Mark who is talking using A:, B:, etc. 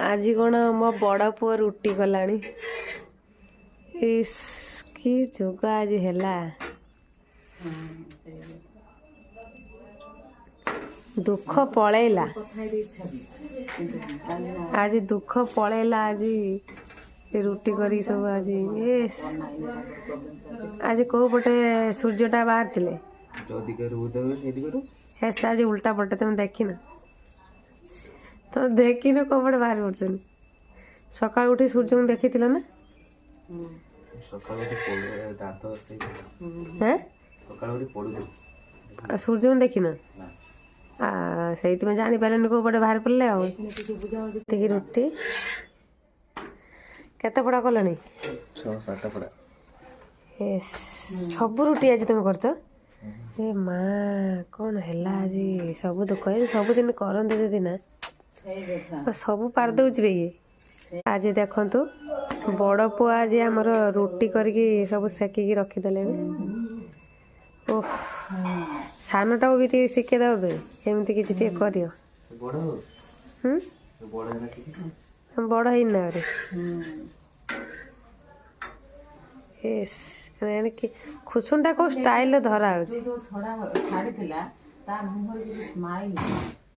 A: आज कौन मो बड़ पुओ रुटी कलानी कि जोग आज हैला दुख पलैला आज दुख पलैला आज रुटी करी सब आज आज कौ पटे सूर्यटा बाहर थिले आज उल्टा पटे तुम देख न तो देख न कौ पटे बाहर पड़न सकाल उठी सूर्य को देखी ना सूर्य को देखी ना से जानी पारे कौ पटे बाहर पड़े आगे रुटी केते पड़ा कलनी 6-7 पड़ा सब रुटी आज तुम कर ए माँ कौन है आज सब दुख सब दिन करते दीदी ना सब पार दौच ये आज देखु बड़ पुआ आज आमर रुटी करके सब सेकिकी रखीदे ओह सानटा भी टे शिखेदेव एमती किसी कर बड़ है ना खुशुन टा को स्टाइल धरा हो